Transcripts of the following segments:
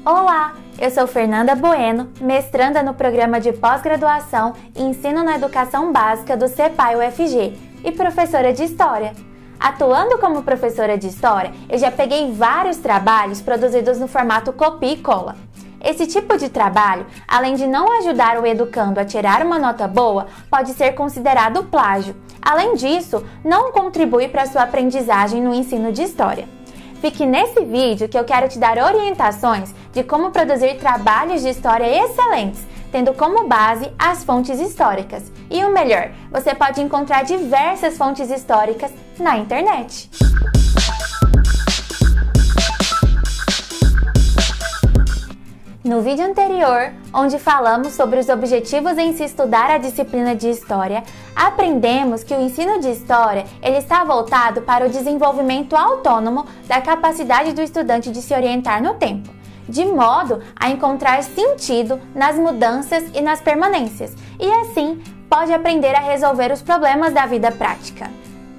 Olá, eu sou Fernanda Bueno, mestranda no programa de pós-graduação e ensino na educação básica do CEPAI-UFG e professora de História. Atuando como professora de História, eu já peguei vários trabalhos produzidos no formato copia e cola. Esse tipo de trabalho, além de não ajudar o educando a tirar uma nota boa, pode ser considerado plágio. Além disso, não contribui para a sua aprendizagem no ensino de História. Fique nesse vídeo que eu quero te dar orientações de como produzir trabalhos de história excelentes, tendo como base as fontes históricas. E o melhor, você pode encontrar diversas fontes históricas na internet. No vídeo anterior, onde falamos sobre os objetivos em se estudar a disciplina de História, aprendemos que o ensino de História ele está voltado para o desenvolvimento autônomo da capacidade do estudante de se orientar no tempo, de modo a encontrar sentido nas mudanças e nas permanências, e assim pode aprender a resolver os problemas da vida prática.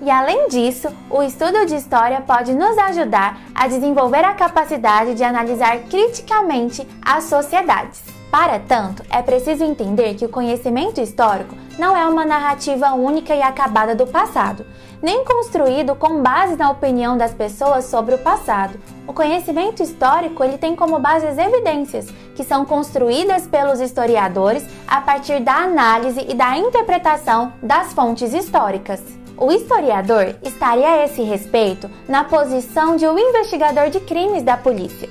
E além disso, o estudo de História pode nos ajudar a desenvolver a capacidade de analisar criticamente as sociedades. Para tanto, é preciso entender que o conhecimento histórico não é uma narrativa única e acabada do passado, nem construído com base na opinião das pessoas sobre o passado. O conhecimento histórico ele tem como base as evidências, que são construídas pelos historiadores a partir da análise e da interpretação das fontes históricas. O historiador estaria a esse respeito na posição de um investigador de crimes da polícia.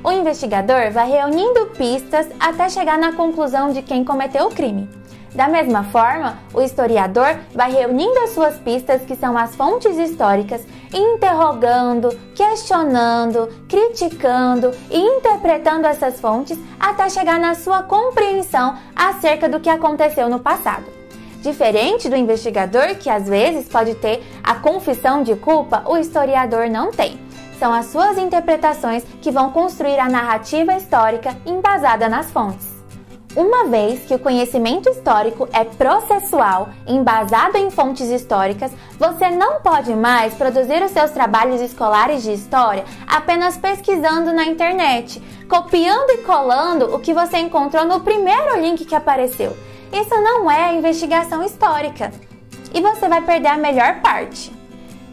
O investigador vai reunindo pistas até chegar na conclusão de quem cometeu o crime. Da mesma forma, o historiador vai reunindo as suas pistas, que são as fontes históricas, interrogando, questionando, criticando e interpretando essas fontes até chegar na sua compreensão acerca do que aconteceu no passado. Diferente do investigador, que às vezes pode ter a confissão de culpa, o historiador não tem. São as suas interpretações que vão construir a narrativa histórica embasada nas fontes. Uma vez que o conhecimento histórico é processual, embasado em fontes históricas, você não pode mais produzir os seus trabalhos escolares de história apenas pesquisando na internet, copiando e colando o que você encontrou no primeiro link que apareceu. Isso não é investigação histórica. E você vai perder a melhor parte.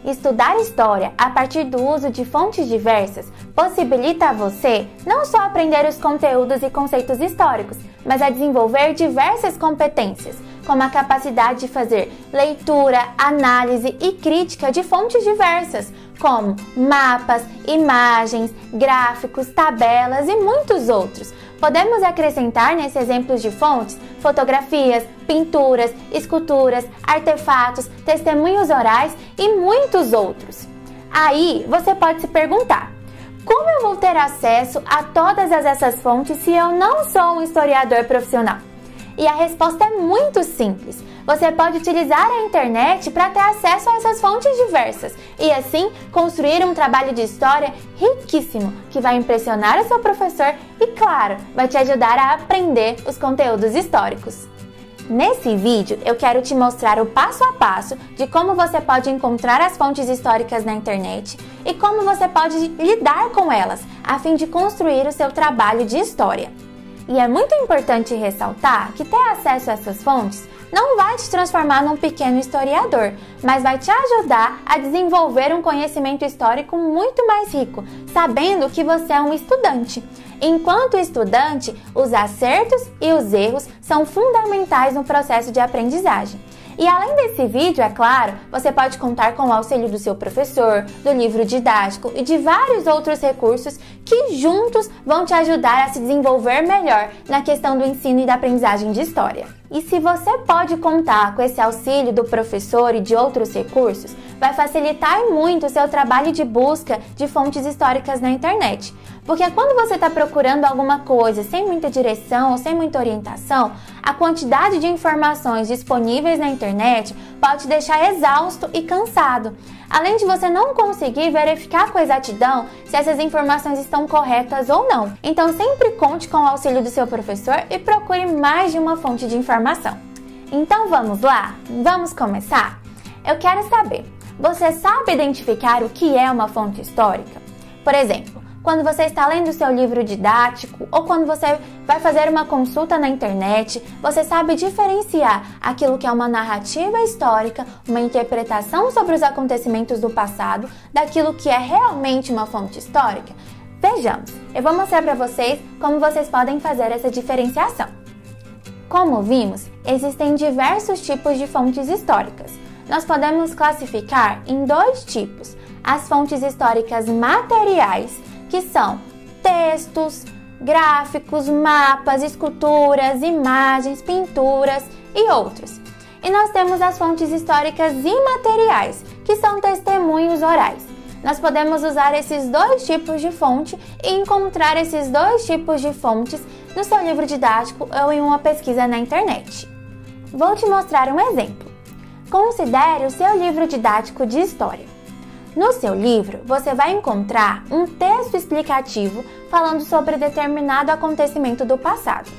Estudar história a partir do uso de fontes diversas possibilita a você não só aprender os conteúdos e conceitos históricos, mas a desenvolver diversas competências, como a capacidade de fazer leitura, análise e crítica de fontes diversas, como mapas, imagens, gráficos, tabelas e muitos outros. Podemos acrescentar nesses exemplos de fontes fotografias, pinturas, esculturas, artefatos, testemunhos orais e muitos outros. Aí você pode se perguntar: como eu vou ter acesso a todas essas fontes se eu não sou um historiador profissional? E a resposta é muito simples. Você pode utilizar a internet para ter acesso a essas fontes diversas e assim construir um trabalho de história riquíssimo que vai impressionar o seu professor e, claro, vai te ajudar a aprender os conteúdos históricos. Nesse vídeo, eu quero te mostrar o passo a passo de como você pode encontrar as fontes históricas na internet e como você pode lidar com elas, a fim de construir o seu trabalho de história. E é muito importante ressaltar que ter acesso a essas fontes não vai te transformar num pequeno historiador, mas vai te ajudar a desenvolver um conhecimento histórico muito mais rico, sabendo que você é um estudante. Enquanto estudante, os acertos e os erros são fundamentais no processo de aprendizagem. E além desse vídeo, é claro, você pode contar com o auxílio do seu professor, do livro didático e de vários outros recursos que juntos vão te ajudar a se desenvolver melhor na questão do ensino e da aprendizagem de história. E se você pode contar com esse auxílio do professor e de outros recursos, vai facilitar muito o seu trabalho de busca de fontes históricas na internet. Porque quando você está procurando alguma coisa sem muita direção ou sem muita orientação, a quantidade de informações disponíveis na internet pode te deixar exausto e cansado. Além de você não conseguir verificar com exatidão se essas informações estão corretas ou não. Então sempre conte com o auxílio do seu professor e procure mais de uma fonte de informação. Então vamos lá? Vamos começar? Eu quero saber, você sabe identificar o que é uma fonte histórica? Por exemplo, quando você está lendo seu livro didático ou quando você vai fazer uma consulta na internet, você sabe diferenciar aquilo que é uma narrativa histórica, uma interpretação sobre os acontecimentos do passado, daquilo que é realmente uma fonte histórica? Vejamos, eu vou mostrar para vocês como vocês podem fazer essa diferenciação. Como vimos, existem diversos tipos de fontes históricas. Nós podemos classificar em dois tipos: as fontes históricas materiais, que são textos, gráficos, mapas, esculturas, imagens, pinturas e outros. E nós temos as fontes históricas imateriais, que são testemunhos orais. Nós podemos usar esses dois tipos de fonte e encontrar esses dois tipos de fontes no seu livro didático ou em uma pesquisa na internet. Vou te mostrar um exemplo. Considere o seu livro didático de história. No seu livro, você vai encontrar um texto explicativo falando sobre determinado acontecimento do passado.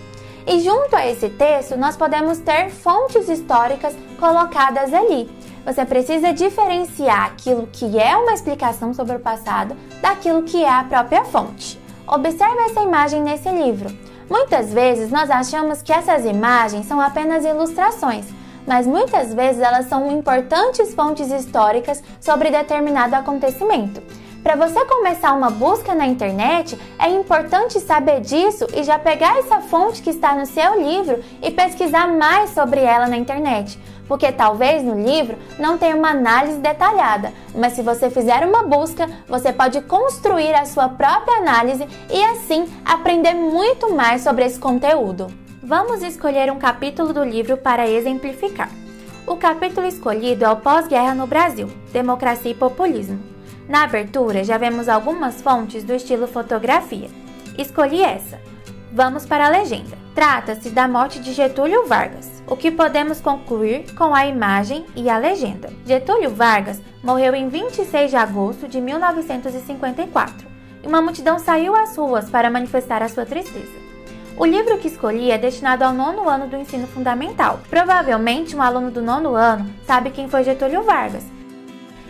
E junto a esse texto, nós podemos ter fontes históricas colocadas ali. Você precisa diferenciar aquilo que é uma explicação sobre o passado daquilo que é a própria fonte. Observe essa imagem nesse livro. Muitas vezes nós achamos que essas imagens são apenas ilustrações, mas muitas vezes elas são importantes fontes históricas sobre determinado acontecimento. Para você começar uma busca na internet, é importante saber disso e já pegar essa fonte que está no seu livro e pesquisar mais sobre ela na internet, porque talvez no livro não tenha uma análise detalhada, mas se você fizer uma busca, você pode construir a sua própria análise e assim aprender muito mais sobre esse conteúdo. Vamos escolher um capítulo do livro para exemplificar. O capítulo escolhido é o Pós-Guerra no Brasil, Democracia e Populismo. Na abertura, já vemos algumas fontes do estilo fotografia. Escolhi essa. Vamos para a legenda. Trata-se da morte de Getúlio Vargas, o que podemos concluir com a imagem e a legenda. Getúlio Vargas morreu em 26 de agosto de 1954 e uma multidão saiu às ruas para manifestar a sua tristeza. O livro que escolhi é destinado ao 9º ano do ensino fundamental. Provavelmente um aluno do 9º ano sabe quem foi Getúlio Vargas.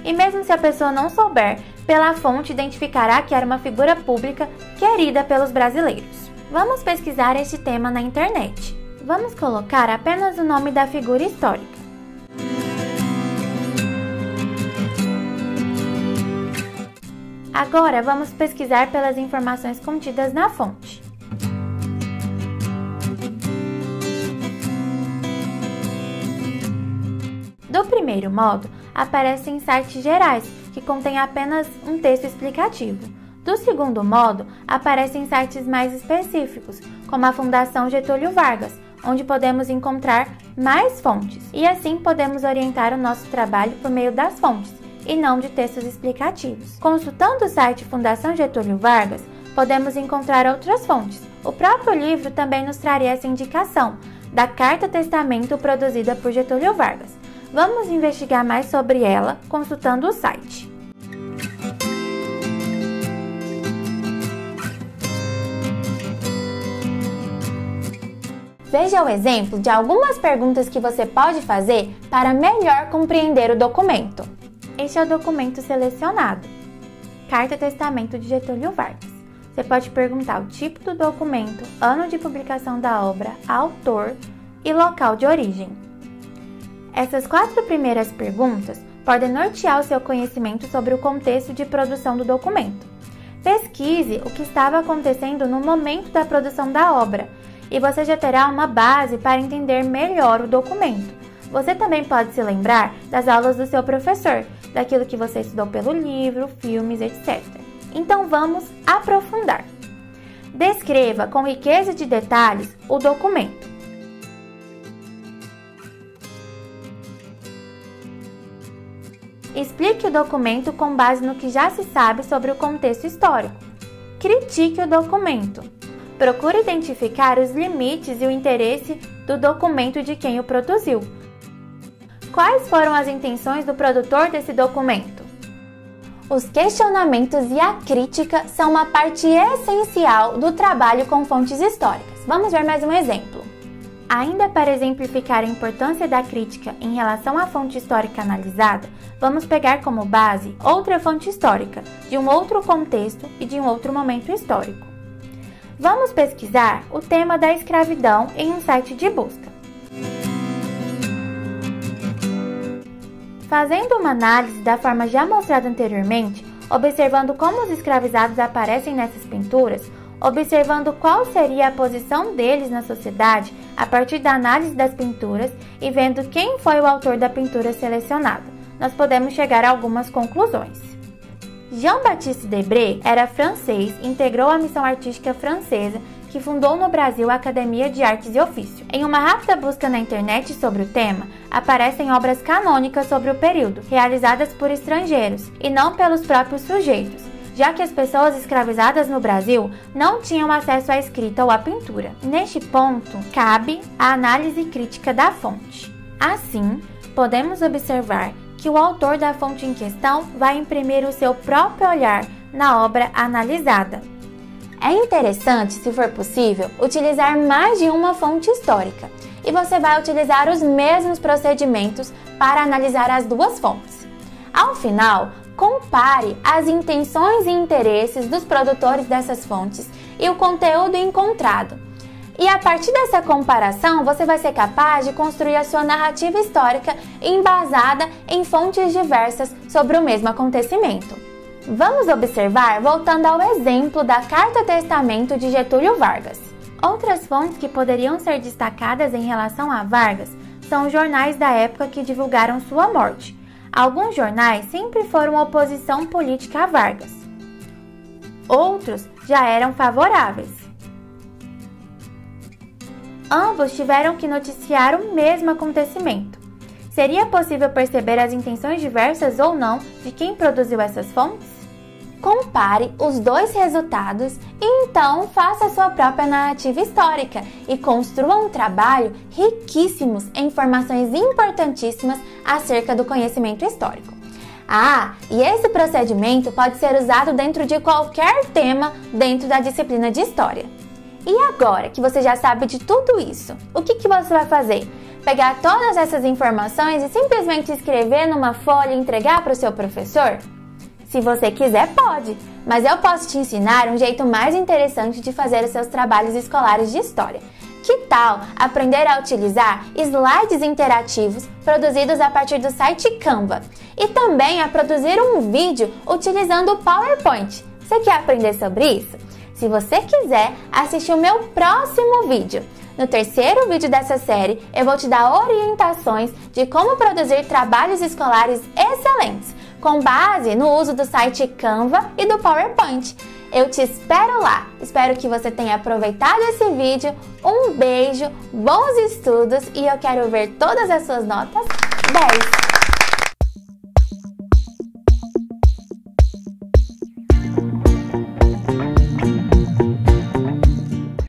E mesmo se a pessoa não souber, pela fonte identificará que era uma figura pública querida pelos brasileiros. Vamos pesquisar este tema na internet. Vamos colocar apenas o nome da figura histórica. Agora vamos pesquisar pelas informações contidas na fonte. Do primeiro modo, aparecem sites gerais, que contêm apenas um texto explicativo. Do segundo modo, aparecem sites mais específicos, como a Fundação Getúlio Vargas, onde podemos encontrar mais fontes, e assim podemos orientar o nosso trabalho por meio das fontes, e não de textos explicativos. Consultando o site Fundação Getúlio Vargas, podemos encontrar outras fontes. O próprio livro também nos traria essa indicação da Carta Testamento produzida por Getúlio Vargas. Vamos investigar mais sobre ela consultando o site. Veja o exemplo de algumas perguntas que você pode fazer para melhor compreender o documento. Este é o documento selecionado, Carta Testamento de Getúlio Vargas. Você pode perguntar o tipo do documento, ano de publicação da obra, autor e local de origem. Essas 4 primeiras perguntas podem nortear o seu conhecimento sobre o contexto de produção do documento. Pesquise o que estava acontecendo no momento da produção da obra e você já terá uma base para entender melhor o documento. Você também pode se lembrar das aulas do seu professor, daquilo que você estudou pelo livro, filmes, etc. Então vamos aprofundar. Descreva com riqueza de detalhes o documento. Explique o documento com base no que já se sabe sobre o contexto histórico. Critique o documento. Procure identificar os limites e o interesse do documento de quem o produziu. Quais foram as intenções do produtor desse documento? Os questionamentos e a crítica são uma parte essencial do trabalho com fontes históricas. Vamos ver mais um exemplo. Ainda para exemplificar a importância da crítica em relação à fonte histórica analisada, vamos pegar como base outra fonte histórica, de um outro contexto e de um outro momento histórico. Vamos pesquisar o tema da escravidão em um site de busca. Fazendo uma análise da forma já mostrada anteriormente, observando como os escravizados aparecem nessas pinturas, observando qual seria a posição deles na sociedade a partir da análise das pinturas e vendo quem foi o autor da pintura selecionada, nós podemos chegar a algumas conclusões. Jean-Baptiste Debré era francês e integrou a missão artística francesa que fundou no Brasil a Academia de Artes e Ofício. Em uma rápida busca na internet sobre o tema, aparecem obras canônicas sobre o período, realizadas por estrangeiros e não pelos próprios sujeitos, já que as pessoas escravizadas no Brasil não tinham acesso à escrita ou à pintura. Neste ponto, cabe a análise crítica da fonte. Assim, podemos observar que o autor da fonte em questão vai imprimir o seu próprio olhar na obra analisada. É interessante, se for possível, utilizar mais de uma fonte histórica, e você vai utilizar os mesmos procedimentos para analisar as duas fontes. Ao final, compare as intenções e interesses dos produtores dessas fontes e o conteúdo encontrado. E a partir dessa comparação, você vai ser capaz de construir a sua narrativa histórica embasada em fontes diversas sobre o mesmo acontecimento. Vamos observar voltando ao exemplo da Carta Testamento de Getúlio Vargas. Outras fontes que poderiam ser destacadas em relação a Vargas são os jornais da época que divulgaram sua morte. Alguns jornais sempre foram oposição política a Vargas. Outros já eram favoráveis. Ambos tiveram que noticiar o mesmo acontecimento. Seria possível perceber as intenções diversas ou não de quem produziu essas fontes? Compare os dois resultados e então faça a sua própria narrativa histórica e construa um trabalho riquíssimo em informações importantíssimas acerca do conhecimento histórico. E esse procedimento pode ser usado dentro de qualquer tema dentro da disciplina de História. E agora que você já sabe de tudo isso, o que você vai fazer? Pegar todas essas informações e simplesmente escrever numa folha e entregar para o seu professor? Se você quiser, pode, mas eu posso te ensinar um jeito mais interessante de fazer os seus trabalhos escolares de história. Que tal aprender a utilizar slides interativos produzidos a partir do site Canva e também a produzir um vídeo utilizando o PowerPoint? Você quer aprender sobre isso? Se você quiser, assistir o meu próximo vídeo. No terceiro vídeo dessa série, eu vou te dar orientações de como produzir trabalhos escolares excelentes, com base no uso do site Canva e do PowerPoint. Eu te espero lá. Espero que você tenha aproveitado esse vídeo. Um beijo, bons estudos e eu quero ver todas as suas notas 10.